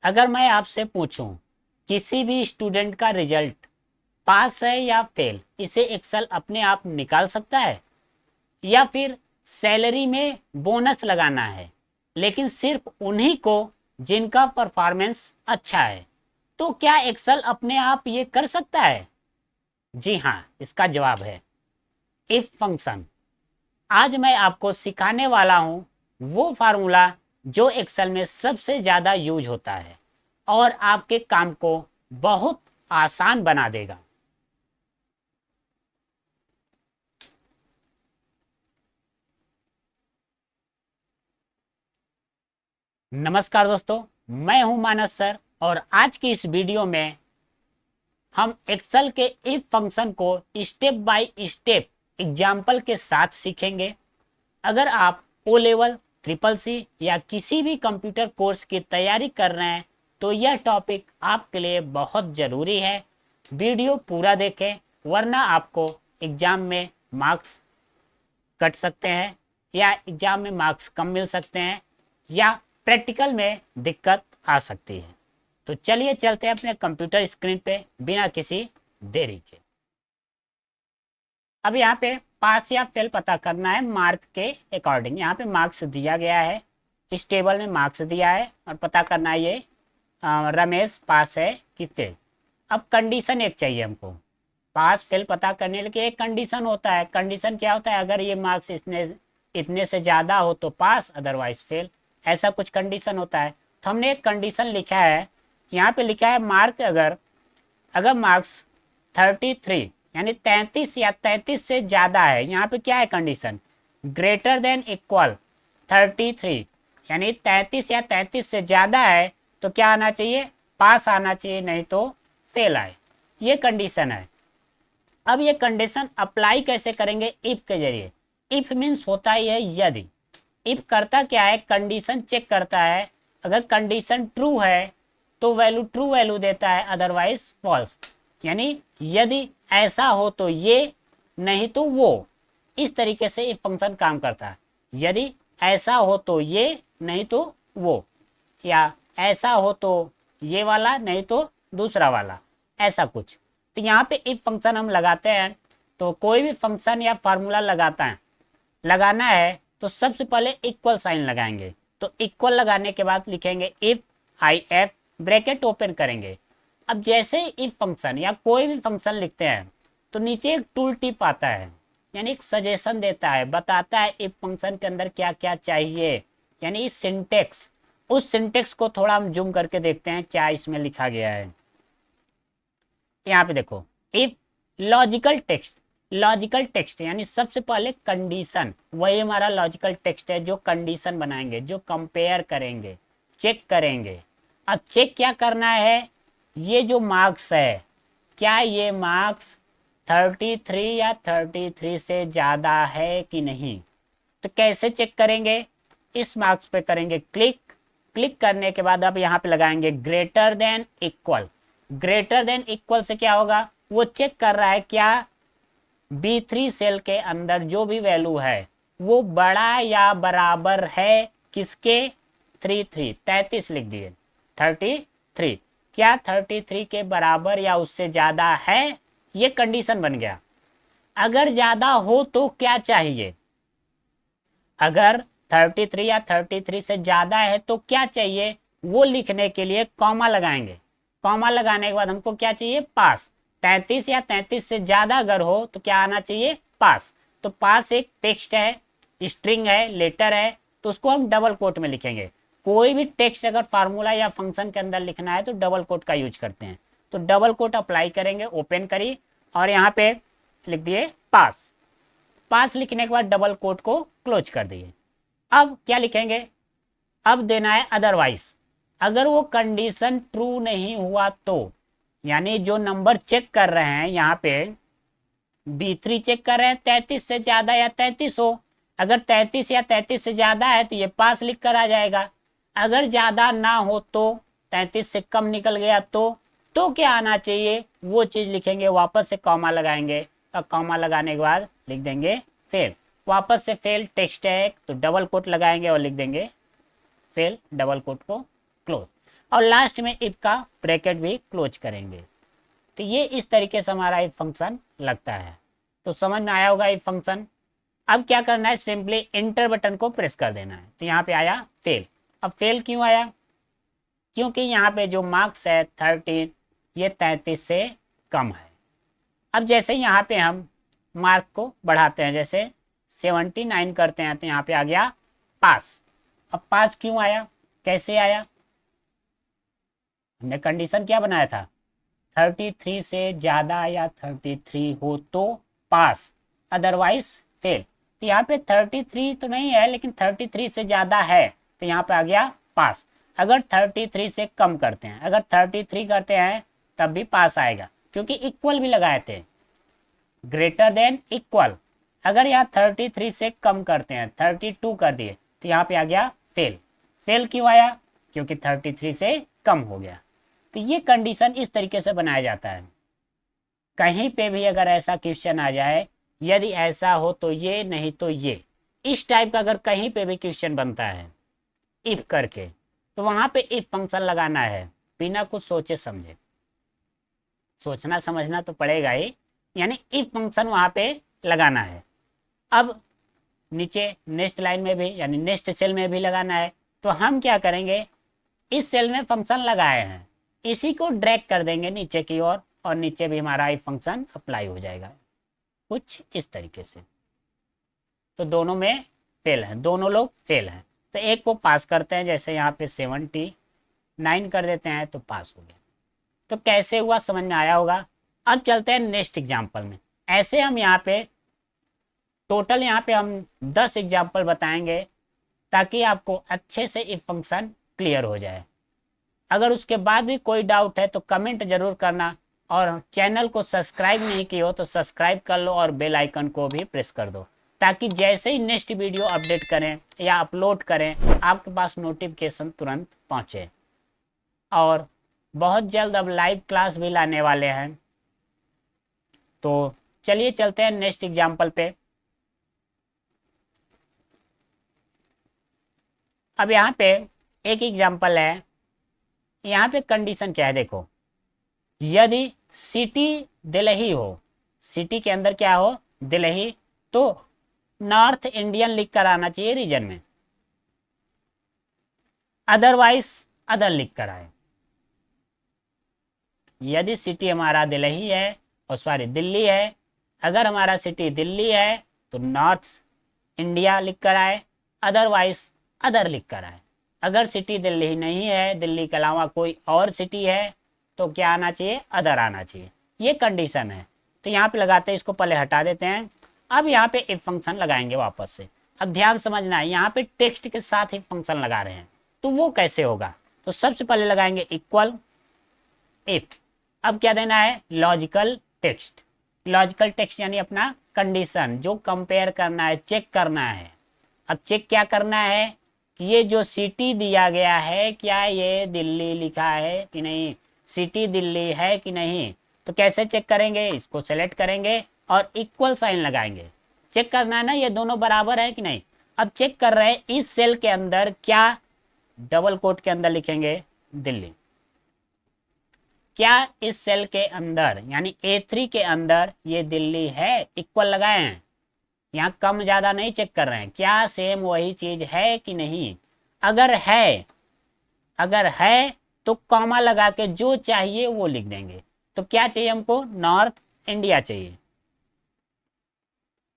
अगर मैं आपसे पूछूं किसी भी स्टूडेंट का रिजल्ट पास है या फेल, इसे एक्सेल अपने आप निकाल सकता है? या फिर सैलरी में बोनस लगाना है लेकिन सिर्फ उन्हीं को जिनका परफॉर्मेंस अच्छा है, तो क्या एक्सेल अपने आप ये कर सकता है? जी हाँ, इसका जवाब है इफ फंक्शन। आज मैं आपको सिखाने वाला हूं वो फार्मूला जो एक्सेल में सबसे ज्यादा यूज होता है और आपके काम को बहुत आसान बना देगा। नमस्कार दोस्तों, मैं हूं मानस सर और आज की इस वीडियो में हम एक्सेल के इफ फंक्शन को स्टेप बाय स्टेप एग्जाम्पल के साथ सीखेंगे। अगर आप ओ लेवल, ट्रिपल सी या किसी भी कंप्यूटर कोर्स की तैयारी कर रहे हैं तो यह टॉपिक आपके लिए बहुत ज़रूरी है। वीडियो पूरा देखें वरना आपको एग्जाम में मार्क्स कट सकते हैं या एग्जाम में मार्क्स कम मिल सकते हैं या प्रैक्टिकल में दिक्कत आ सकती है। तो चलिए चलते हैं अपने कंप्यूटर स्क्रीन पे बिना किसी देरी के। अब यहाँ पे पास या फेल पता करना है मार्क के अकॉर्डिंग। यहाँ पे मार्क्स दिया गया है, इस टेबल में मार्क्स दिया है और पता करना है ये रमेश पास है कि फेल। अब कंडीशन एक चाहिए हमको, पास फेल पता करने के लिए एक कंडीशन होता है। कंडीशन क्या होता है? अगर ये मार्क्स इतने से ज़्यादा हो तो पास, अदरवाइज फेल, ऐसा कुछ कंडीशन होता है। तो हमने एक कंडीशन लिखा है, यहाँ पे लिखा है मार्क अगर अगर मार्क्स 33 यानी 33 या 33 से ज़्यादा है। यहाँ पे क्या है कंडीशन? ग्रेटर देन इक्वल 33 यानी 33 या 33 से ज़्यादा है तो क्या आना चाहिए? पास आना चाहिए, नहीं तो फेल आए। ये कंडीशन है। अब ये कंडीशन अप्लाई कैसे करेंगे? इफ के जरिए। इफ मीन्स होता ही है यदि। इफ करता क्या है? कंडीशन चेक करता है। अगर कंडीशन ट्रू है तो वैल्यू ट्रू वैल्यू देता है, अदरवाइज फॉल्स। यानी यदि ऐसा हो तो ये, नहीं तो वो। इस तरीके से इफ फंक्शन काम करता है। यदि ऐसा हो तो ये, नहीं तो वो, या ऐसा हो तो ये वाला, नहीं तो दूसरा वाला, ऐसा कुछ। तो यहाँ पे इफ फंक्शन हम लगाते हैं तो कोई भी फंक्शन या फार्मूला लगाना है तो सबसे पहले इक्वल साइन लगाएंगे। तो इक्वल लगाने के बाद लिखेंगे if I F, bracket open करेंगे। अब जैसे इफ फंक्शन या कोई भी फंक्शन लिखते हैं तो नीचे एक टूल टिप आता है, यानी एक सजेशन देता है, बताता है इफ फंक्शन के अंदर क्या क्या चाहिए, यानी सिंटेक्स। उस सिंटेक्स को थोड़ा हम जूम करके देखते हैं क्या इसमें लिखा गया है। यहाँ पे देखो, इफ लॉजिकल टेक्स्ट यानी सबसे पहले कंडीशन, वही हमारा लॉजिकल टेक्स्ट है जो कंडीशन बनाएंगे, जो कंपेयर करेंगे, चेक करेंगे। अब चेक क्या करना है? ये जो मार्क्स है, क्या ये मार्क्स 33 या 33 से ज़्यादा है कि नहीं? तो कैसे चेक करेंगे? इस मार्क्स पे करेंगे क्लिक। क्लिक करने के बाद अब यहाँ पे लगाएंगे greater than equal. Greater than equal से क्या होगा? वो चेक कर रहा है क्या B3 सेल के अंदर जो भी वैल्यू है वो बड़ा या बराबर है किसके? 33 लिख दिए, 33 क्या 33 के बराबर या उससे ज्यादा है? ये कंडीशन बन गया। अगर ज्यादा हो तो क्या चाहिए? अगर 33 या 33 से ज्यादा है तो क्या चाहिए वो लिखने के लिए कॉमा लगाएंगे। कॉमा लगाने के बाद हमको क्या चाहिए? पास। 33 या 33 से ज्यादा अगर हो तो क्या आना चाहिए? पास। तो पास एक टेक्स्ट है, स्ट्रिंग है, लेटर है, तो उसको हम डबल कोट में लिखेंगे। कोई भी टेक्स्ट अगर फार्मूला या फंक्शन के अंदर लिखना है तो डबल कोट का यूज करते हैं। तो डबल कोट अप्लाई करेंगे, ओपन करिए और यहाँ पे लिख दिए पास। पास लिखने के बाद डबल कोट को क्लोज कर दिए। अब क्या लिखेंगे? अब देना है अदरवाइज। अगर वो कंडीशन ट्रू नहीं हुआ तो, यानी जो नंबर चेक कर रहे हैं यहाँ पे B3 चेक कर रहे हैं 33 से ज्यादा या 33 हो। अगर 33 या 33 से ज्यादा है तो ये पास लिख कर आ जाएगा। अगर ज्यादा ना हो तो 33 से कम निकल गया तो क्या आना चाहिए वो चीज लिखेंगे, वापस से कॉमा लगाएंगे और कॉमा लगाने के बाद लिख देंगे फेल। वापस से फेल टेक्स्ट है तो डबल कोट लगाएंगे और लिख देंगे फेल, डबल कोट को क्लोज। और लास्ट में इफ का ब्रैकेट भी क्लोज करेंगे। तो ये इस तरीके से हमारा इफ फंक्शन लगता है। तो समझ में आया होगा इफ फंक्शन। अब क्या करना है, सिंपली इंटर बटन को प्रेस कर देना है। तो यहाँ पे आया फेल। अब फेल क्यों आया, क्योंकि यहाँ पे जो मार्क्स है 13 ये 33 से कम है। अब जैसे यहाँ पे हम मार्क को बढ़ाते हैं, जैसे 79 करते हैं, तो यहाँ पे आ गया पास। अब पास क्यों आया, कैसे आया, हमने कंडीशन क्या बनाया था, 33 से ज्यादा या 33 हो तो पास, अदरवाइज फेल। तो यहाँ पे 33 तो नहीं है, लेकिन 33 से ज्यादा है, तो यहाँ पे आ गया पास। अगर 33 से कम करते हैं, अगर 33 करते हैं तब भी पास आएगा, क्योंकि इक्वल भी लगाए थे, ग्रेटर देन इक्वल। अगर यहाँ 33 से कम करते हैं, 32 कर दिए, तो यहाँ पे आ गया फेल। फेल क्यों आया, क्योंकि 33 से कम हो गया। तो ये कंडीशन इस तरीके से बनाया जाता है। कहीं पे भी अगर ऐसा क्वेश्चन आ जाए, यदि ऐसा हो तो ये, नहीं तो ये, इस टाइप का अगर कहीं पे भी क्वेश्चन बनता है इफ करके, तो वहां पे इफ फंक्शन लगाना है, बिना कुछ सोचे समझे। सोचना समझना तो पड़ेगा ही, यानी इफ फंक्शन वहां पे लगाना है। अब नीचे नेक्स्ट लाइन में भी, यानी नेक्स्ट सेल में भी लगाना है। तो हम क्या करेंगे, इस सेल में फंक्शन लगाए हैं, इसी को ड्रैग कर देंगे नीचे की ओर, और नीचे भी हमारा इफ फंक्शन अप्लाई हो जाएगा, कुछ इस तरीके से। तो दोनों में फेल है, दोनों लोग फेल हैं। तो एक को पास करते हैं, जैसे यहाँ पे 79 कर देते हैं तो पास हो गया। तो कैसे हुआ समझ में आया होगा। अब चलते हैं नेक्स्ट एग्जाम्पल में। ऐसे हम यहाँ पे टोटल यहाँ पे हम 10 एग्जाम्पल बताएंगे, ताकि आपको अच्छे से इफ फंक्शन क्लियर हो जाए। अगर उसके बाद भी कोई डाउट है तो कमेंट जरूर करना, और चैनल को सब्सक्राइब नहीं किए हो तो सब्सक्राइब कर लो, और बेल आइकन को भी प्रेस कर दो, ताकि जैसे ही नेक्स्ट वीडियो अपडेट करें या अपलोड करें, आपके पास नोटिफिकेशन तुरंत पहुंचे। और बहुत जल्द अब लाइव क्लास भी लाने वाले हैं। तो चलिए चलते हैं नेक्स्ट एग्जाम्पल पे। अब यहाँ पे एक एग्जाम्पल है, यहाँ पे कंडीशन क्या है देखो, यदि सिटी दिल्ली हो, सिटी के अंदर क्या हो, दिल्ली, तो नॉर्थ इंडियन लिख कर आना चाहिए रीजन में, अदरवाइज अदर लिख कर आए। यदि सिटी हमारा दिल्ली है, और सॉरी दिल्ली है, अगर हमारा सिटी दिल्ली है तो नॉर्थ इंडिया लिख कर आए, अदरवाइज अदर लिख कर आए। अगर सिटी दिल्ली नहीं है, दिल्ली के अलावा कोई और सिटी है, तो क्या आना चाहिए, अदर आना चाहिए। ये कंडीशन है। तो यहाँ पे लगाते हैं, इसको पहले हटा देते हैं। अब यहाँ पे इफ फंक्शन लगाएंगे वापस से। अब ध्यान समझना है, यहाँ पे टेक्स्ट के साथ ही फंक्शन लगा रहे हैं, तो वो कैसे होगा। तो सबसे पहले लगाएंगे इक्वल इफ। अब क्या देना है, लॉजिकल टेक्स्ट। लॉजिकल टेक्स्ट यानी अपना कंडीशन, जो कंपेयर करना है, चेक करना है। अब चेक क्या करना है कि ये जो सिटी दिया गया है, क्या ये दिल्ली लिखा है कि नहीं, सिटी दिल्ली है कि नहीं। तो कैसे चेक करेंगे, इसको सेलेक्ट करेंगे और इक्वल साइन लगाएंगे। चेक करना है ना, ये दोनों बराबर है कि नहीं। अब चेक कर रहे हैं इस सेल के अंदर, क्या डबल कोट के अंदर लिखेंगे दिल्ली, क्या इस सेल के अंदर यानी A3 के अंदर ये दिल्ली है, इक्वल लगाए हैं। यहाँ कम ज्यादा नहीं चेक कर रहे हैं, क्या सेम वही चीज है कि नहीं। अगर है तो कॉमा लगा के जो चाहिए वो लिख देंगे। तो क्या चाहिए हमको, नॉर्थ इंडिया चाहिए,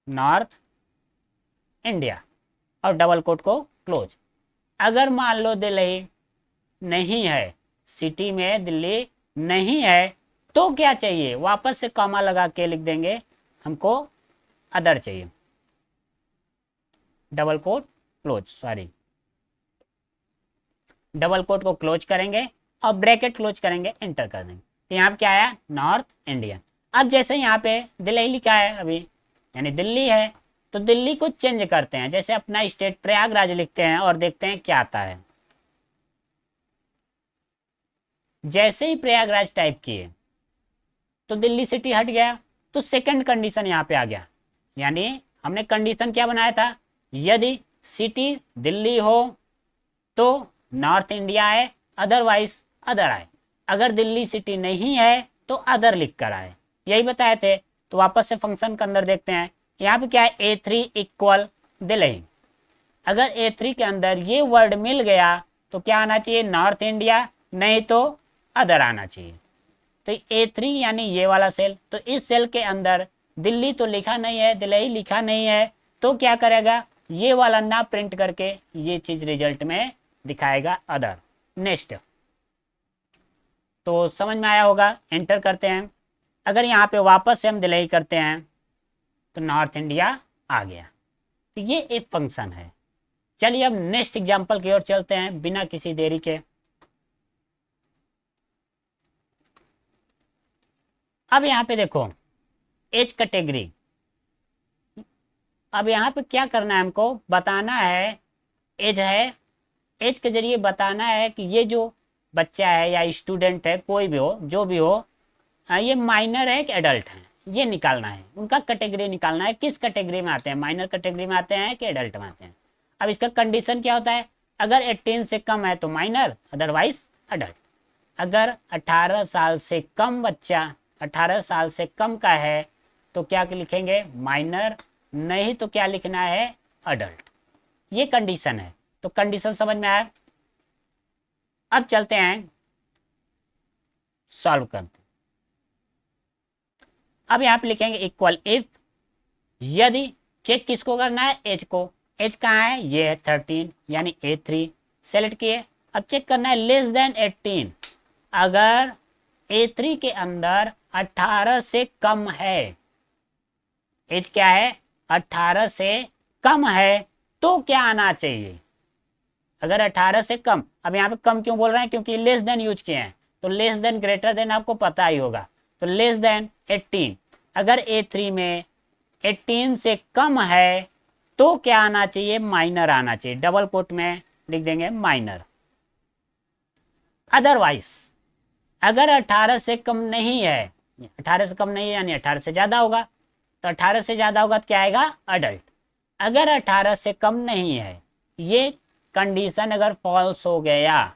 नॉर्थ इंडिया, और डबल कोट को क्लोज। अगर मान लो दिल्ली नहीं है, सिटी में दिल्ली नहीं है, तो क्या चाहिए, वापस से कॉमा लगा के लिख देंगे, हमको अदर चाहिए, double quote close, sorry double quote को क्लोज करेंगे और ब्रैकेट क्लोज करेंगे, एंटर कर देंगे। तो यहाँ क्या आया, नॉर्थ इंडियन। अब जैसे यहाँ पे दिल्ली लिखा है अभी, यानी दिल्ली है, तो दिल्ली को चेंज करते हैं, जैसे अपना स्टेट प्रयागराज लिखते हैं और देखते हैं क्या आता है। जैसे ही प्रयागराज टाइप किए तो दिल्ली सिटी हट गया। तो सेकंड कंडीशन यहाँ पे आ गया, यानी हमने कंडीशन क्या बनाया था, यदि सिटी दिल्ली हो तो नॉर्थ इंडिया है, अदरवाइज अदर आए। अगर दिल्ली सिटी नहीं है तो अदर लिख कर आए, यही बताए थे। तो वापस से फंक्शन के अंदर देखते हैं, यहाँ पे क्या है, A3 इक्वल दिल्ली। अगर A3 के अंदर ये वर्ड मिल गया तो क्या आना चाहिए, नॉर्थ इंडिया, नहीं तो अदर आना चाहिए। तो A3 यानी ये वाला सेल, तो इस सेल के अंदर दिल्ली तो लिखा नहीं है, दिल्ली लिखा नहीं है, तो क्या करेगा, ये वाला ना प्रिंट करके ये चीज रिजल्ट में दिखाएगा अदर। नेक्स्ट, तो समझ में आया होगा, एंटर करते हैं। अगर यहाँ पे वापस से हम दिल्ली करते हैं तो नॉर्थ इंडिया आ गया। तो ये एक फंक्शन है। चलिए अब नेक्स्ट एग्जांपल की ओर चलते हैं बिना किसी देरी के। अब यहाँ पे देखो एज कैटेगरी। अब यहाँ पे क्या करना है, हमको बताना है एज है, एज के जरिए बताना है कि ये जो बच्चा है या स्टूडेंट है, कोई भी हो, जो भी हो, ये माइनर है कि एडल्ट है, ये निकालना है। उनका कैटेगरी निकालना है, किस कैटेगरी में आते हैं, माइनर कैटेगरी में आते हैं कि एडल्ट में आते हैं। अब इसका कंडीशन क्या होता है, अगर 18 से कम है तो माइनर, अदरवाइज अडल्ट। अगर 18 साल से कम बच्चा, 18 साल से कम का है तो क्या लिखेंगे, माइनर, नहीं तो क्या लिखना है, अडल्ट। ये कंडीशन है। तो कंडीशन समझ में आया। अब चलते हैं सॉल्व करते हैं। अब यहां पे लिखेंगे इक्वल इफ, यदि, चेक किसको करना है, एज को। एज कहाँ है, ये है 13 यानी A3 सेलेक्ट किए। अब चेक करना है लेस देन 18, अगर A3 के अंदर 18 से कम है, एज क्या है, 18 से कम है, तो क्या आना चाहिए, अगर 18 से कम। अब यहाँ पे कम क्यों बोल रहे हैं, क्योंकि लेस देन यूज किए हैं, तो लेस देन ग्रेटर देन आपको पता ही होगा। तो लेस देन 18, अगर A3 में 18 से कम है तो क्या आना चाहिए, माइनर आना चाहिए। डबल कोट में लिख देंगे माइनर। अदरवाइज अगर 18 से कम नहीं है, 18 से कम नहीं है यानी 18 से ज्यादा होगा, तो 18 से ज्यादा होगा तो क्या आएगा, अडल्ट। अगर 18 से कम नहीं है, ये कंडीशन अगर फॉल्स हो गया,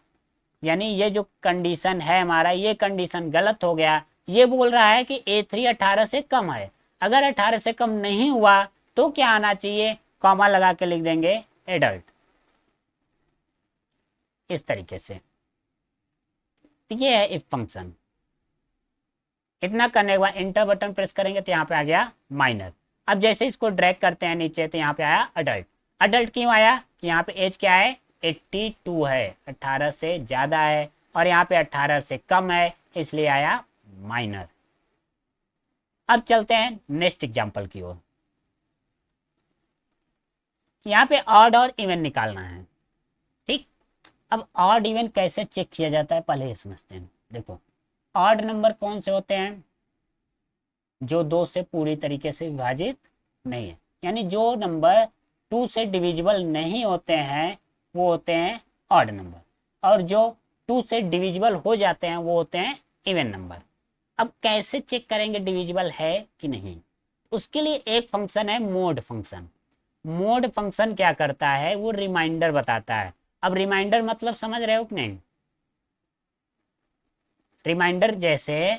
यानी ये जो कंडीशन है हमारा, ये कंडीशन गलत हो गया। ये बोल रहा है कि A3 18 से कम है, अगर 18 से कम नहीं हुआ तो क्या आना चाहिए, कॉमा लगा के लिख देंगे एडल्ट, इस तरीके से। तो ये है इफ फंक्शन। इतना करने के बाद इंटर बटन प्रेस करेंगे तो यहाँ पे आ गया माइनर। अब जैसे इसको ड्रैग करते हैं नीचे तो यहाँ पे आया अडल्ट। अडल्ट क्यों आया, कि यहाँ पे एज क्या है, 82 है, 18 से ज्यादा है, और यहाँ पे 18 से कम है, इसलिए आया माइनर। अब चलते हैं नेक्स्ट एग्जांपल की ओर। यहाँ पे ऑड और इवन निकालना है, ठीक। अब ऑड इवन कैसे चेक किया जाता है, पहले ये समझते हैं। देखो ऑड नंबर कौन से होते हैं, जो 2 से पूरी तरीके से विभाजित नहीं है, यानी जो नंबर 2 से डिविजिबल नहीं होते हैं वो होते हैं ऑड नंबर, और जो 2 से डिविजिबल हो जाते हैं वो होते हैं इवन नंबर। अब कैसे चेक करेंगे डिविजिबल है कि नहीं, उसके लिए एक फंक्शन है मोड फंक्शन। मोड फंक्शन क्या करता है, वो रिमाइंडर बताता है। अब रिमाइंडर मतलब समझ रहे हो कि नहीं, रिमाइंडर जैसे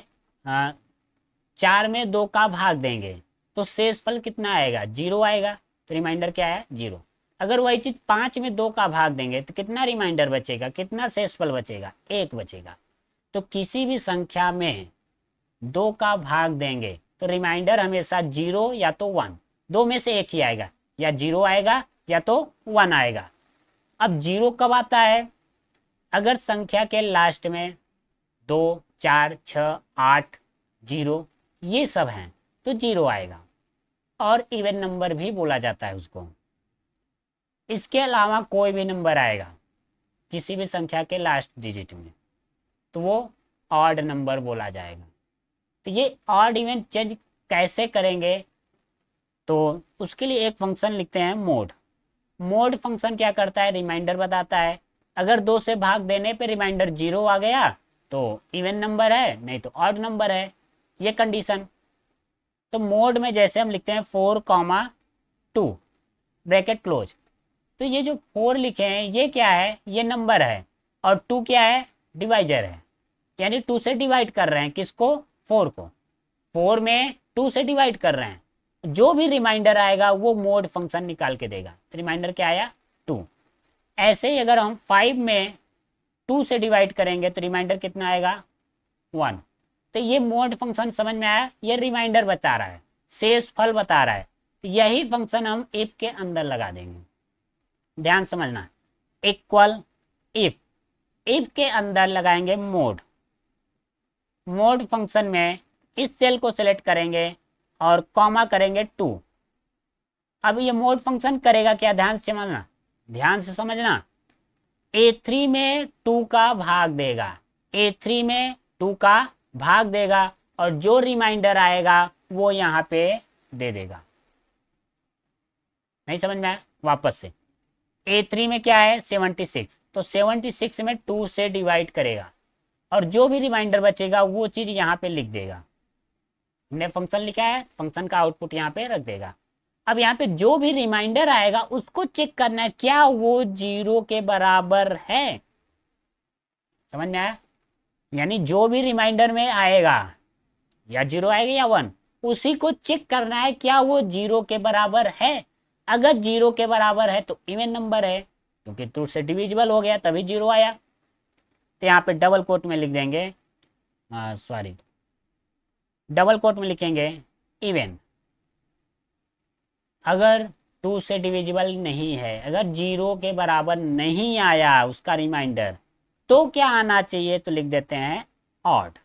4 में 2 का भाग देंगे तो शेषफल कितना आएगा, 0 आएगा, तो रिमाइंडर क्या है, 0। अगर वही चीज 5 में 2 का भाग देंगे तो कितना रिमाइंडर बचेगा, कितना शेषफल बचेगा, 1 बचेगा। तो किसी भी संख्या में 2 का भाग देंगे तो रिमाइंडर हमेशा 0 या तो 1, 2 में से एक ही आएगा, या 0 आएगा या तो 1 आएगा। अब 0 कब आता है, अगर संख्या के लास्ट में 2, 4, 6, 8, 0 ये सब हैं तो 0 आएगा, और इवन नंबर भी बोला जाता है उसको। इसके अलावा कोई भी नंबर आएगा किसी भी संख्या के लास्ट डिजिट में तो वो ऑड नंबर बोला जाएगा। तो ये ऑड इवन चेंज कैसे करेंगे, तो उसके लिए एक फंक्शन लिखते हैं मोड। मोड फंक्शन क्या करता है, रिमाइंडर बताता है। अगर 2 से भाग देने पे रिमाइंडर 0 आ गया तो इवन नंबर है, नहीं तो ऑड नंबर है, ये कंडीशन। तो मोड में जैसे हम लिखते हैं 4,2 ब्रैकेट क्लोज, तो ये जो 4 लिखे हैं ये क्या है, ये नंबर है, और 2 क्या है, डिवाइजर है, यानी 2 से डिवाइड कर रहे हैं किसको, 4 को। 4 में 2 से डिवाइड कर रहे हैं, जो भी रिमाइंडर आएगा वो मोड फंक्शन निकाल के देगा। रिमाइंडर क्या आया, 2। ऐसे ही अगर हम 5 में 2 से डिवाइड करेंगे तो रिमाइंडर कितना आएगा, 1। तो ये मोड फंक्शन समझ में आया, ये रिमाइंडर बता रहा है, शेष फल बता रहा है। यही फंक्शन हम इफ के अंदर लगा देंगे, ध्यान समझना। इक्वल इफ, इफ के अंदर लगाएंगे मोड। मोड फंक्शन में इस सेल को सिलेक्ट करेंगे और कॉमा करेंगे 2। अब ये मोड फंक्शन करेगा क्या, ध्यान से समझना, ध्यान से समझना। A3 में 2 का भाग देगा, A3 में 2 का भाग देगा, और जो रिमाइंडर आएगा वो यहां पे दे देगा। नहीं समझ में आया, वापस से। A3 में क्या है, 76, तो 76 में 2 से डिवाइड करेगा, और जो भी रिमाइंडर बचेगा वो चीज यहां पे लिख देगा। हमने फंक्शन लिखा है, फंक्शन का आउटपुट यहां पे रख देगा। अब यहाँ पे जो भी रिमाइंडर आएगा उसको चेक करना है क्या वो 0 के बराबर है। समझ में आया, यानी जो भी रिमाइंडर में आएगा, या 0 आएगा या 1, उसी को चेक करना है क्या वो 0 के बराबर है। अगर 0 के बराबर है तो इवन नंबर है, क्योंकि 2 से डिविजिबल हो गया तभी 0 आया। तो यहाँ पे डबल कोट में लिख देंगे, सॉरी, डबल कोट में लिखेंगे इवन। अगर 2 से डिविजिबल नहीं है, अगर 0 के बराबर नहीं आया उसका रिमाइंडर, तो क्या आना चाहिए, तो लिख देते हैं ऑड।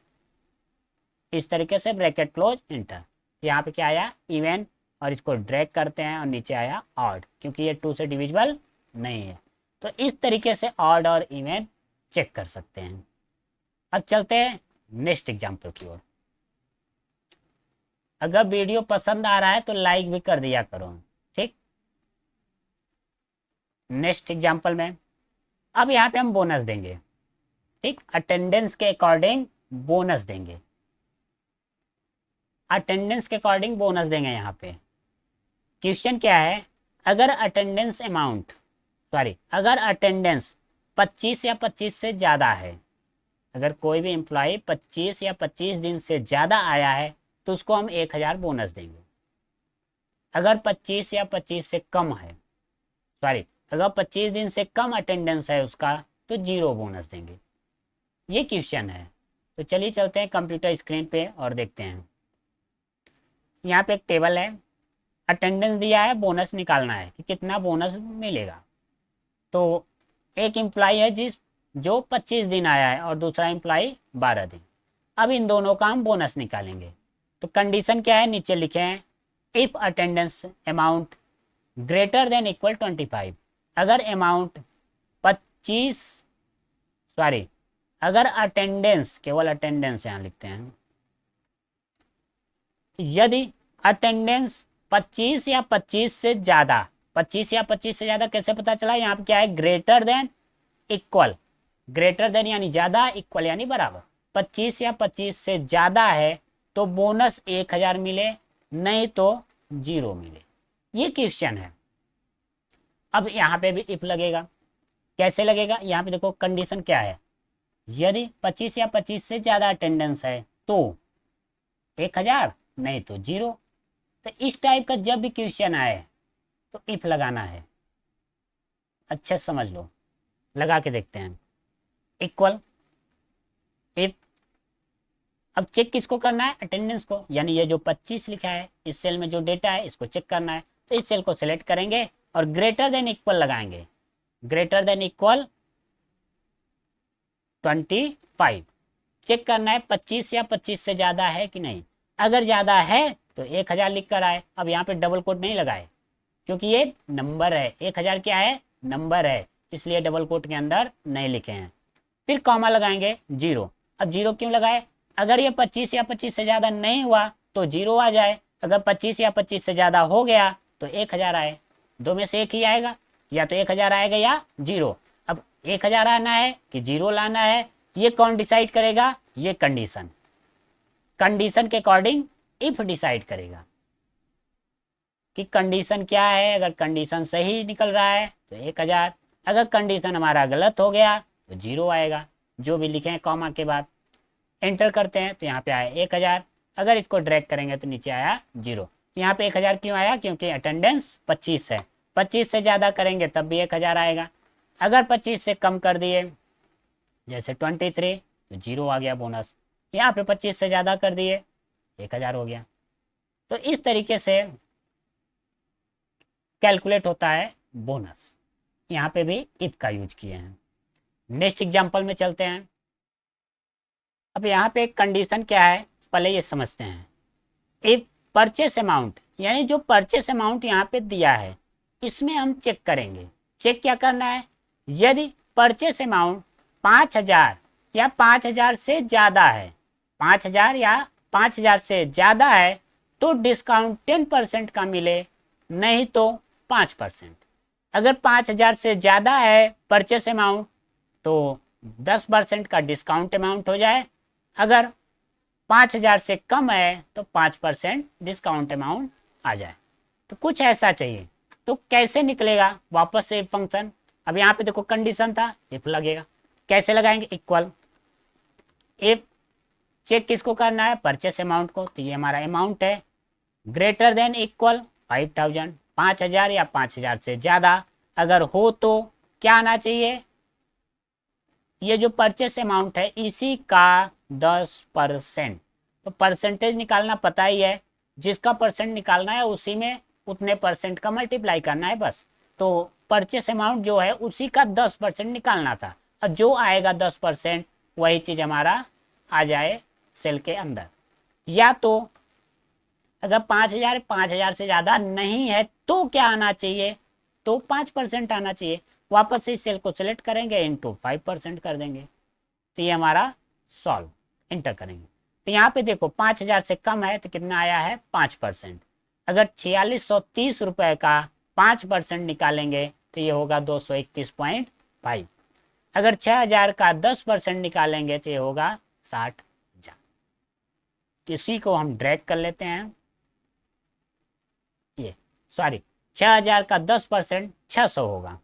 इस तरीके से ब्रैकेट क्लोज इंटर। यहाँ पे क्या आया, इवन, और इसको ड्रैग करते हैं और नीचे आया ऑड, क्योंकि ये 2 से डिविजिबल नहीं है। तो इस तरीके से ऑड और इवन चेक कर सकते हैं। अब चलते हैं नेक्स्ट एग्जाम्पल की ओर। अगर वीडियो पसंद आ रहा है तो लाइक भी कर दिया करो, ठीक। नेक्स्ट एग्जाम्पल में अब यहाँ पे हम बोनस देंगे, ठीक, अटेंडेंस के अकॉर्डिंग बोनस देंगे, अटेंडेंस के अकॉर्डिंग बोनस देंगे। यहाँ पे क्वेश्चन क्या है, अगर अटेंडेंस अमाउंट, सॉरी, अगर अटेंडेंस 25 या 25 से ज़्यादा है, अगर कोई भी एम्प्लॉय 25 या 25 दिन से ज़्यादा आया है तो उसको हम 1000 बोनस देंगे। अगर 25 या 25 से कम है, सॉरी, अगर 25 दिन से कम अटेंडेंस है उसका तो 0 बोनस देंगे। ये क्वेश्चन है। तो चलिए चलते हैं कंप्यूटर स्क्रीन पे और देखते हैं। यहाँ पे एक टेबल है, अटेंडेंस दिया है, बोनस निकालना है कि कितना बोनस मिलेगा। तो एक एम्प्लॉय है जो 25 दिन आया है और दूसरा एम्प्लॉय 12 दिन। अब इन दोनों का हम बोनस निकालेंगे। तो कंडीशन क्या है, नीचे लिखे हैं, if attendance amount greater than equal 25। अगर अमाउंट 25, सॉरी, अगर अटेंडेंस, केवल अटेंडेंस यहाँ लिखते हैं, यदि अटेंडेंस 25 या 25 से ज़्यादा, 25 या 25 से ज़्यादा कैसे पता चला, यहाँ पे क्या है, greater than equal, greater than यानी ज़्यादा, इक्वल यानी बराबर। 25 या 25 से ज़्यादा है तो बोनस 1000 मिले, नहीं तो 0 मिले। ये क्वेश्चन है। अब यहाँ पे भी इफ लगेगा, कैसे लगेगा, यहाँ पे देखो कंडीशन क्या है, यदि 25 या 25 से ज़्यादा अटेंडेंस है तो 1000, नहीं तो 0। तो इस टाइप का जब भी क्वेश्चन आए तो इफ लगाना है। अच्छे से समझ लो, लगा के देखते हैं। इक्वल इफ, अब चेक किसको करना है, अटेंडेंस को, यानी ये जो 25 लिखा है इस सेल में जो डेटा है इसको चेक करना है। तो इस सेल को सिलेक्ट करेंगे और ग्रेटर देन इक्वल लगाएंगे, ग्रेटर देन इक्वल 25। चेक करना है 25 या 25 से ज़्यादा है कि नहीं। अगर ज़्यादा है तो 1000 लिख कर आए। अब यहाँ पे डबल कोट नहीं लगाए क्योंकि ये नंबर है, 1000 क्या है, नंबर है, इसलिए डबल कोट के अंदर नहीं लिखे हैं। फिर कॉमा लगाएंगे 0। अब 0 क्यों लगाए, अगर ये 25 या 25 से ज़्यादा नहीं हुआ तो 0 आ जाए, अगर 25 या 25 से ज़्यादा हो गया तो 1000 आए। दो में से एक ही आएगा, या तो 1000 आएगा या 0। अब 1000 आना है कि 0 लाना है, ये कौन डिसाइड करेगा, ये कंडीशन, कंडीशन के अकॉर्डिंग इफ डिसाइड करेगा कि कंडीशन क्या है। अगर कंडीशन सही निकल रहा है तो 1000, अगर कंडीशन हमारा गलत हो गया तो तो 0 आएगा, जो भी लिखे हैं कॉमा के बाद। एंटर करते हैं तो यहाँ पे आया 1000। अगर इसको ड्रैग करेंगे तो नीचे आया 0। यहाँ पे 1000 क्यों आया? क्योंकि अटेंडेंस 25 है। 25 से ज़्यादा करेंगे तब भी 1000 आएगा। अगर 25 से कम कर दिए जैसे 23 तो 0 आ गया बोनस। यहाँ पे 25 से ज़्यादा कर दिए 1000 हो गया। तो इस तरीके से कैलकुलेट होता है बोनस। यहाँ पे भी इफ का यूज किए हैं। नेक्स्ट एग्जांपल में चलते हैं। अब यहाँ पे कंडीशन क्या है पहले ये समझते हैं। इफ परचेस अमाउंट, यानी जो परचेस अमाउंट यहाँ पे दिया है इसमें हम चेक करेंगे। चेक क्या करना है? यदि परचेस अमाउंट 5000 या 5000 से ज़्यादा है, 5000 या 5000 से ज़्यादा है तो डिस्काउंट 10% का मिले, नहीं तो 5%। अगर 5000 से ज़्यादा है परचेस अमाउंट तो 10% का डिस्काउंट अमाउंट हो जाए। अगर 5000 से कम है तो 5% डिस्काउंट अमाउंट आ जाए। तो कुछ ऐसा चाहिए। तो कैसे निकलेगा वापस से फंक्शन? अब यहाँ पे देखो कंडीशन था, इफ लगेगा। कैसे लगाएंगे? इक्वल इफ चेक किसको करना है? परचेस अमाउंट को। तो ये हमारा अमाउंट है, ग्रेटर देन इक्वल 5000, 5000 या 5000 से ज़्यादा अगर हो तो क्या आना चाहिए? ये जो परचेस अमाउंट है इसी का 10%। तो परसेंटेज निकालना पता ही है, जिसका परसेंट निकालना है उसी में उतने परसेंट का मल्टीप्लाई करना है बस। तो परचेस अमाउंट जो है उसी का 10% निकालना था, और जो आएगा 10% वही चीज़ हमारा आ जाए सेल के अंदर। या तो अगर 5000 से ज़्यादा नहीं है तो क्या आना चाहिए? तो 5% आना चाहिए। वापस से इस सेल को सिलेक्ट करेंगे, इंटू 5% कर देंगे, तो ये हमारा सॉल्व। इंटर करेंगे तो यहाँ पे देखो 5000 से कम है तो कितना आया है? 5%। अगर 4630 रुपए का 5% निकालेंगे तो ये होगा 231.5। अगर 6000 का 10% निकालेंगे तो ये होगा 60,000। इसी को हम ड्रैग कर लेते हैं। ये सॉरी 6000 का 10% 600 होगा,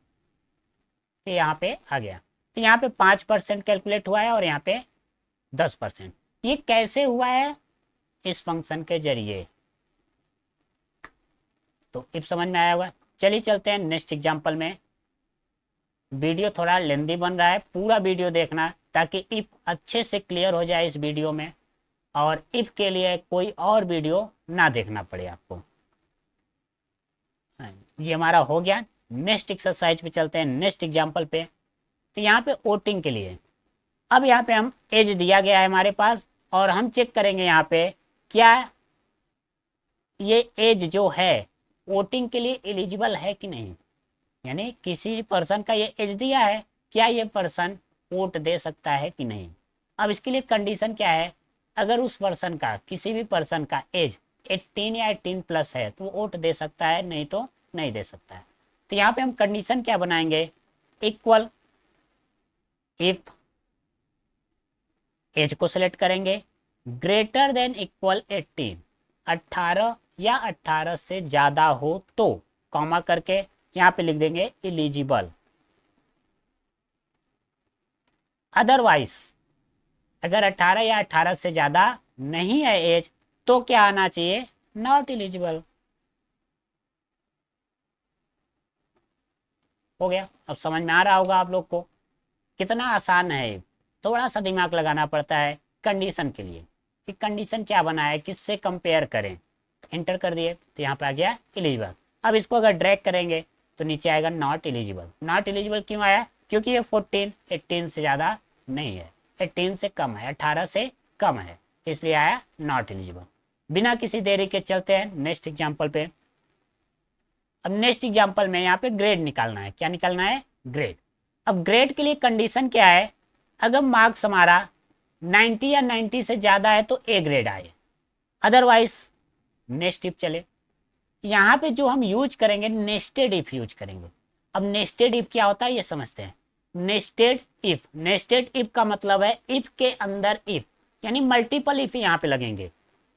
तो यहाँ पे आ गया। तो यहाँ पे 5% कैलकुलेट हुआ है और यहाँ पे 10%। ये कैसे हुआ है? इस फंक्शन के जरिए। तो इफ समझ में आया होगा। चलिए चलते हैं नेक्स्ट एग्जांपल में। वीडियो थोड़ा लेंदी बन रहा है, पूरा वीडियो देखना ताकि इफ अच्छे से क्लियर हो जाए इस वीडियो में, और इफ के लिए कोई और वीडियो ना देखना पड़े आपको। ये हमारा हो गया। नेक्स्ट एक्सरसाइज पे चलते हैं, नेक्स्ट एग्जांपल पे। तो यहाँ पे वोटिंग के लिए, अब यहाँ पे हम एज दिया गया है हमारे पास, और हम चेक करेंगे यहाँ पे क्या ये एज जो है वोटिंग के लिए एलिजिबल है कि नहीं। यानी किसी पर्सन का ये एज दिया है, क्या ये पर्सन वोट दे सकता है कि नहीं। अब इसके लिए कंडीशन क्या है? अगर उस पर्सन का, किसी भी पर्सन का एज 18 या 18+ है तो वो वोट दे सकता है, नहीं तो नहीं दे सकता है। तो यहाँ पे हम कंडीशन क्या बनाएंगे? इक्वल इफ एज को सिलेक्ट करेंगे, ग्रेटर देन इक्वल 18, 18 या 18 से ज्यादा हो तो, कॉमा करके यहाँ पे लिख देंगे एलिजिबल। अदरवाइज अगर 18 या 18 से ज्यादा नहीं है एज तो क्या आना चाहिए? Not eligible. हो गया। अब समझ में आ रहा होगा आप लोग को कितना आसान है। थोड़ा सा दिमाग लगाना पड़ता है कंडीशन के लिए कि कंडीशन क्या बना है, किससे कंपेयर करें। एंटर कर दिए तो यहाँ पे आ गया एलिजिबल। अब इसको अगर ड्रैग करेंगे तो नीचे आएगा नॉट एलिजिबल। नॉट एलिजिबल क्यों आया? क्योंकि ये 14 18 से ज़्यादा नहीं है, 18 से कम है, 18 से कम है, इसलिए आया नॉट एलिजिबल। बिना किसी देरी के चलते हैं नेक्स्ट एग्जाम्पल पे। अब नेक्स्ट एग्जाम्पल में यहाँ पे ग्रेड निकालना है। क्या निकालना है? ग्रेड। अब ग्रेड के लिए कंडीशन क्या है? अगर मार्क्स हमारा 90 या 90 से ज़्यादा है तो ए ग्रेड आए, अदरवाइज नेक्स्ट इफ चले। यहाँ पे जो हम यूज करेंगे नेस्टेड इफ यूज करेंगे। अब नेस्टेड इफ क्या होता है ये समझते हैं। नेस्टेड इफ, नेस्टेड इफ का मतलब है इफ के अंदर इफ, यानी मल्टीपल इफ यहाँ पे लगेंगे।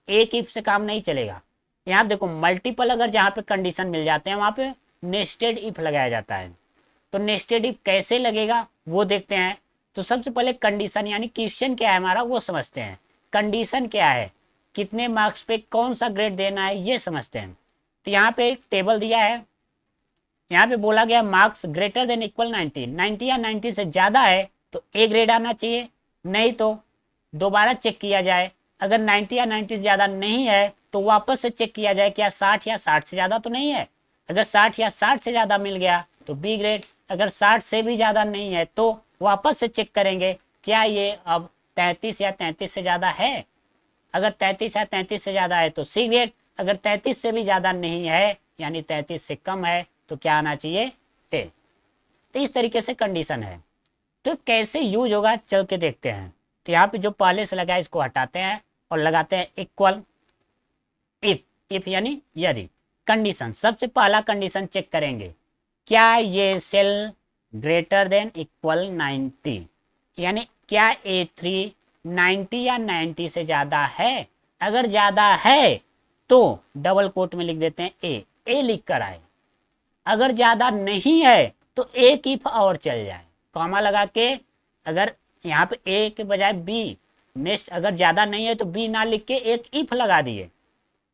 एक इफ से काम नहीं चलेगा। यहाँ देखो मल्टीपल अगर जहाँ पे कंडीशन मिल जाते हैं वहाँ पे नेस्टेड इफ लगाया जाता है। तो नेस्टेड इफ कैसे लगेगा वो देखते हैं। तो सबसे पहले कंडीशन यानी क्वेश्चन क्या है हमारा वो समझते हैं। कंडीशन क्या है, कितने मार्क्स पे कौन सा ग्रेड देना है ये समझते हैं। तो यहाँ पे टेबल दिया है, यहाँ पे बोला गया मार्क्स ग्रेटर देन इक्वल 90, 90 या 90 से ज्यादा है तो ए ग्रेड आना चाहिए, नहीं तो दोबारा चेक किया जाए। अगर 90 या 90 से ज्यादा नहीं है तो वापस से चेक किया जाए क्या 60 या 60 से ज्यादा तो नहीं है। अगर 60 या 60 से ज्यादा मिल गया तो बी ग्रेड, अगर 60 से भी ज्यादा नहीं है तो वापस से चेक करेंगे क्या ये अब 33 या 33 से ज्यादा है। अगर 33 या 33 से ज्यादा है तो सी ग्रेड, अगर 33 से भी ज्यादा नहीं है यानी 33 से कम है तो क्या आना चाहिए ए। तो इस तरीके से कंडीशन है। तो कैसे यूज होगा चल के देखते हैं। तो यहाँ पे जो पहले से लगा है इसको हटाते हैं और लगाते हैं इक्वल इफ, इफ यानी यदि। कंडीशन, सबसे पहला कंडीशन चेक करेंगे क्या ये सेल ग्रेटर देन इक्वल 90, यानी क्या A3 90 या 90 से ज्यादा है। अगर ज्यादा है तो डबल कोट में लिख देते हैं ए लिख कर आए। अगर ज्यादा नहीं है तो एक इफ और चल जाए, कॉमा लगा के। अगर यहाँ पे ए के बजाय बी, नेक्स्ट अगर ज्यादा नहीं है तो बी ना लिख के एक इफ लगा दिए,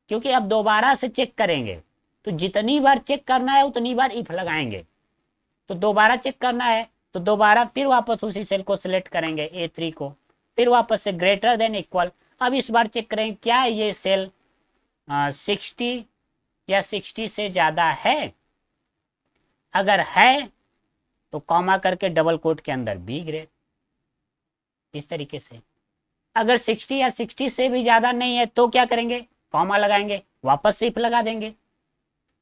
क्योंकि अब दोबारा से चेक करेंगे तो जितनी बार चेक करना है उतनी बार इफ लगाएंगे। तो दोबारा चेक करना है तो दोबारा फिर वापस उसी सेल को सिलेक्ट करेंगे A3 को, फिर वापस से ग्रेटर देन इक्वल। अब इस बार चेक करेंगे क्या ये सेल 60 या 60 से ज्यादा है। अगर है तो कॉमा करके डबल कोट के अंदर बी ग्रेड, इस तरीके से। अगर 60 या 60 से भी ज्यादा नहीं है तो क्या करेंगे, कॉमा लगाएंगे, वापस से इफ लगा देंगे,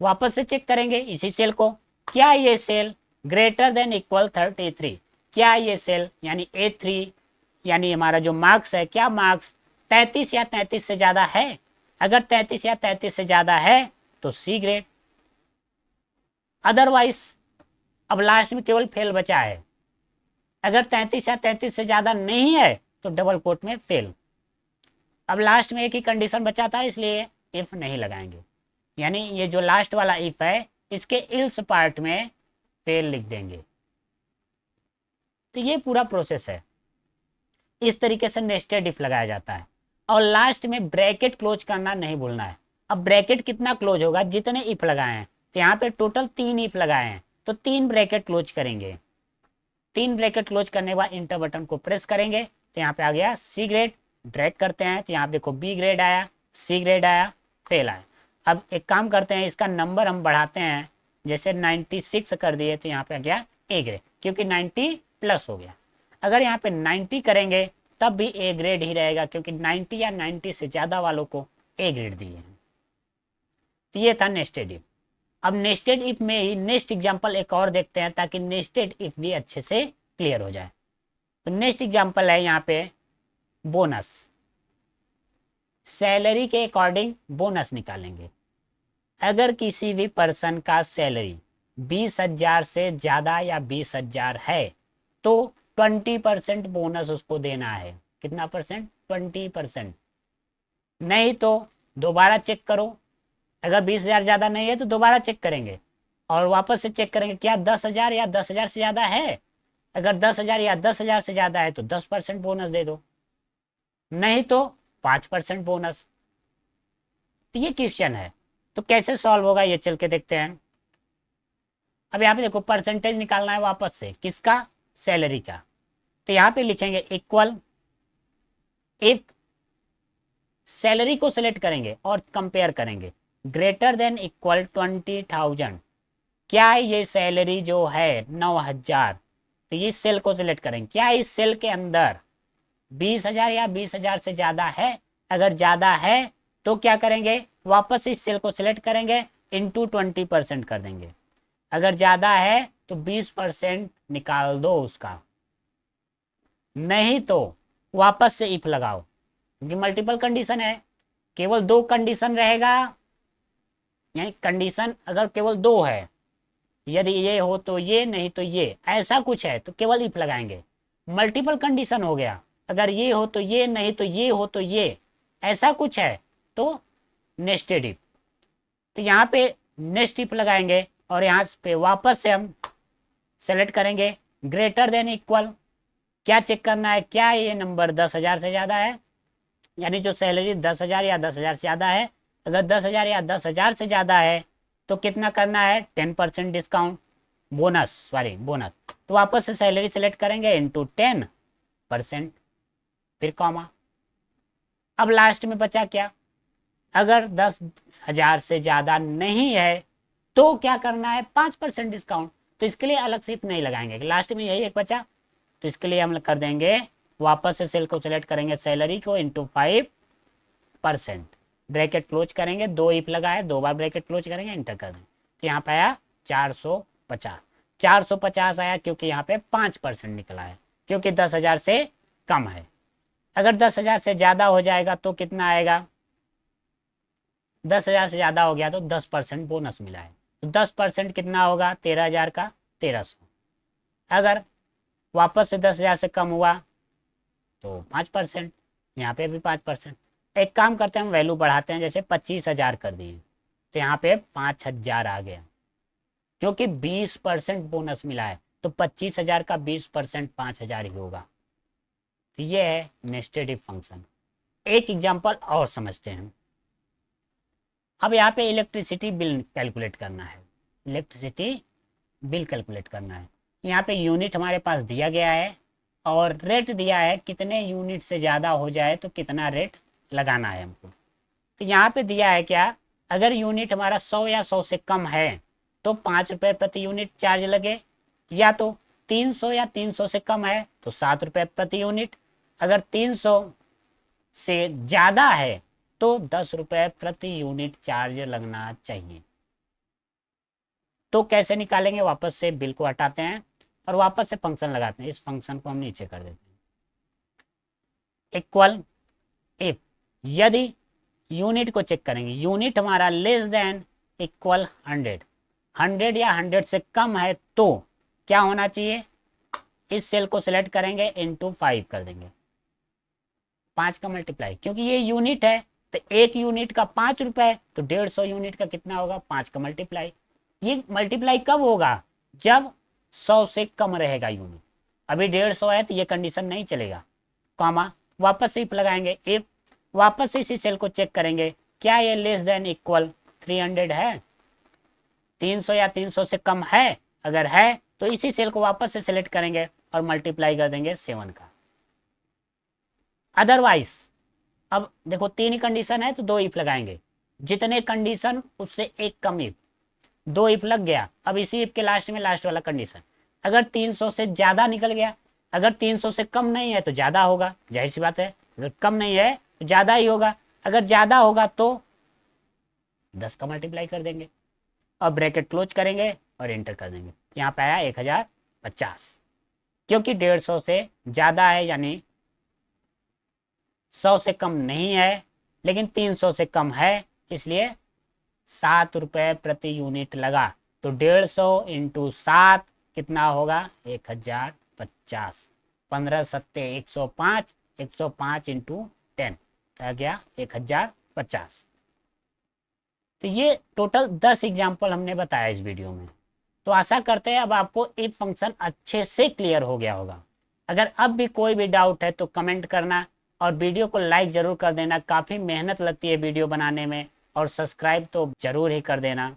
वापस से चेक करेंगे इसी सेल को क्या ये सेल ग्रेटर देन इक्वल 33, क्या ये सेल यानी A3 यानी हमारा जो मार्क्स है क्या मार्क्स 33 या 33 से ज्यादा है। अगर 33 या 33 से ज्यादा है तो सी ग्रेड, अदरवाइज अब लास्ट में केवल फेल बचा है। अगर 33 या 33 से ज्यादा नहीं है तो डबल कोट में फेल। अब लास्ट में एक ही कंडीशन बचा था इसलिए इफ नहीं लगाएंगे, यानी ये जो लास्ट वाला इफ है इसके इल्स पार्ट में फेल लिख देंगे। तो ये पूरा प्रोसेस है, इस तरीके से नेस्टेड इफ लगाया जाता है। और लास्ट में ब्रैकेट क्लोज करना नहीं भूलना है। अब ब्रैकेट कितना क्लोज होगा, जितने इफ लगाए हैं, तो यहाँ पे टोटल 3 इफ लगाए हैं तो 3 ब्रैकेट क्लोज करेंगे। 3 ब्रैकेट क्लोज करने के बाद इंटर बटन को प्रेस करेंगे तो यहाँ पे आ गया सी ग्रेड। ड्रैग करते हैं तो यहाँ पे देखो बी ग्रेड आया, सी ग्रेड आया, फेल आया। अब एक काम करते हैं, इसका नंबर हम बढ़ाते हैं, जैसे 96 कर दिए तो यहाँ पे आ गया ए ग्रेड, क्योंकि 90 प्लस हो गया। अगर यहाँ पे 90 करेंगे तब भी ए ग्रेड ही रहेगा, क्योंकि 90 या 90 से ज्यादा वालों को ए ग्रेड दिए हैं। तो ये था नेस्टेड इफ। अब नेस्टेड इफ में ही नेक्स्ट एग्जांपल एक और देखते हैं ताकि नेस्टेड इफ भी अच्छे से क्लियर हो जाए। तो नेक्स्ट एग्जांपल है यहाँ पे बोनस। सैलरी के अकॉर्डिंग बोनस निकालेंगे। अगर किसी भी पर्सन का सैलरी 20,000 से ज्यादा या 20,000 है तो 20% बोनस उसको देना है। कितना परसेंट, 20%। नहीं तो दोबारा चेक करो, अगर 20,000 ज्यादा नहीं है तो दोबारा चेक करेंगे और वापस से चेक करेंगे क्या 10,000 या 10,000 से ज्यादा है। अगर 10,000 या 10,000 से ज्यादा है तो 10% बोनस दे दो, नहीं तो 5% बोनस। तो ये क्वेश्चन है, तो कैसे सॉल्व होगा ये चल के देखते हैं। अब यहाँ पे देखो परसेंटेज निकालना है वापस से, किसका, सैलरी का। तो यहाँ पे लिखेंगे इक्वल इफ, सैलरी को सिलेक्ट करेंगे और कंपेयर करेंगे, ग्रेटर देन इक्वल 20,000, क्या ये सैलरी जो है 9,000, तो ये सेल को सिलेक्ट करेंगे, क्या इस सेल के अंदर 20,000 या 20,000 से ज्यादा है। अगर ज्यादा है तो क्या करेंगे, वापस इस सेल को सिलेक्ट करेंगे, इंटू 20% कर देंगे। अगर ज्यादा है तो 20% निकाल दो उसका, नहीं तो वापस से इफ लगाओ, क्योंकि मल्टीपल कंडीशन है, केवल 2 कंडीशन रहेगा। यानी कंडीशन अगर केवल 2 है, यदि ये हो तो ये, नहीं तो ये, ऐसा कुछ है तो केवल इफ लगाएंगे। मल्टीपल कंडीशन हो गया, अगर ये हो तो ये, नहीं तो ये हो तो ये, ऐसा कुछ है तो नेस्टेड इफ। तो यहाँ पे नेक्स्ट इफ लगाएंगे और यहाँ पे वापस से हम सेलेक्ट करेंगे ग्रेटर देन इक्वल, क्या चेक करना है, क्या ये नंबर 10,000 से ज़्यादा है, यानी जो सैलरी 10,000 या 10,000 से ज़्यादा है। अगर 10,000 या 10,000 से ज़्यादा है तो कितना करना है, 10% डिस्काउंट, बोनस। तो वापस से सैलरी सेलेक्ट करेंगे इंटू 10%, फिर कॉमा। अब लास्ट में बचा क्या, अगर 10,000 से ज़्यादा नहीं है तो क्या करना है, 5% डिस्काउंट। तो इसके लिए अलग से इफ नहीं लगाएंगे, लास्ट में यही एक बचा। तो इसके लिए हम कर देंगे, वापस से सेल को सिलेक्ट करेंगे, सैलरी को इंटू 5%, ब्रैकेट क्लोज करेंगे, 2 इफ लगाए, 2 बार ब्रैकेट क्लोज करेंगे, एंटर कर देंगे। तो यहाँ पे आया 450 आया, क्योंकि यहाँ पे 5% निकला है, क्योंकि 10,000 से कम है। अगर 10,000 से ज़्यादा हो जाएगा तो कितना आएगा, 10,000 से ज़्यादा हो गया तो 10% बोनस मिला है, तो 10% कितना होगा, 13,000 का 1,300। अगर वापस से 10,000 से कम हुआ तो 5%, यहाँ पे भी 5%। एक काम करते हैं, हम वैल्यू बढ़ाते हैं, जैसे 25,000 कर दिए तो यहाँ पे 5,000 आ गया, क्योंकि 20% बोनस मिला है, तो 25,000 का 20% 5,000 ही होगा। तो ये है नेस्टेड इफ फंक्शन। एक एग्जांपल और समझते हैं। अब यहाँ पे इलेक्ट्रिसिटी बिल कैलकुलेट करना है, यहाँ पे यूनिट हमारे पास दिया गया है और रेट दिया है, कितने यूनिट से ज़्यादा हो जाए तो कितना रेट लगाना है हमको। तो यहाँ पे दिया है क्या, अगर यूनिट हमारा 100 या 100 से कम है तो 5 रुपये प्रति यूनिट चार्ज लगे, या तो 300 या 300 से कम है तो 7 रुपये प्रति यूनिट, अगर 300 से ज़्यादा है तो 10 रुपये प्रति यूनिट चार्ज लगना चाहिए। तो कैसे निकालेंगे, वापस से बिल को हटाते हैं और वापस से फंक्शन लगाते हैं, इस फंक्शन को हम नीचे कर देते हैं, इक्वल इफ, यदि यूनिट को चेक करेंगे, यूनिट हमारा लेस देन इक्वल 100 या 100 से कम है तो क्या होना चाहिए, इस सेल को सिलेक्ट करेंगे, इंटू 5 कर देंगे, 5 का मल्टीप्लाई, क्योंकि ये यूनिट है तो एक यूनिट का 5 रुपए, तो 150 यूनिट का कितना होगा, 5 का मल्टीप्लाई। ये मल्टीप्लाई कब होगा, जब 100 से कम रहेगा यूनिट। अभी 150 है तो ये कंडीशन नहीं चलेगा, कॉमा, वापस से इफ लगाएंगे, इफ, वापस से इसी सेल को चेक करेंगे, क्या ये लेस देन इक्वल 300 है, 300 या 300 से कम है, अगर है तो इसी सेल को वापस से सिलेक्ट करेंगे और मल्टीप्लाई कर देंगे 7 का। अदरवाइज अब देखो 3 ही कंडीशन है तो 2 इफ लगाएंगे, जितने कंडीशन उससे एक कम इफ, 2 इफ लग गया। अब इसी इफ के लास्ट में लास्ट वाला कंडीशन, अगर 300 से ज्यादा निकल गया, अगर 300 से कम नहीं है तो ज्यादा होगा, जाहिर सी बात है, अगर कम नहीं है तो ज्यादा ही होगा, अगर ज्यादा होगा तो 10 का मल्टीप्लाई कर देंगे और ब्रैकेट क्लोज करेंगे और एंटर कर देंगे। यहाँ पे आया 1050, क्योंकि 150 से ज्यादा है, यानी 100 से कम नहीं है, लेकिन 300 से कम है, इसलिए 7 रुपये प्रति यूनिट लगा। तो 150 इंटू 7 कितना होगा, 1050, 15 सत्ते 105, 105 इंटू 10 आ गया 1050। तो ये टोटल 10 एग्जाम्पल हमने बताया इस वीडियो में। तो आशा करते हैं अब आपको इफ फंक्शन अच्छे से क्लियर हो गया होगा। अगर अब भी कोई भी डाउट है तो कमेंट करना और वीडियो को लाइक ज़रूर कर देना, काफ़ी मेहनत लगती है वीडियो बनाने में, और सब्सक्राइब तो ज़रूर ही कर देना।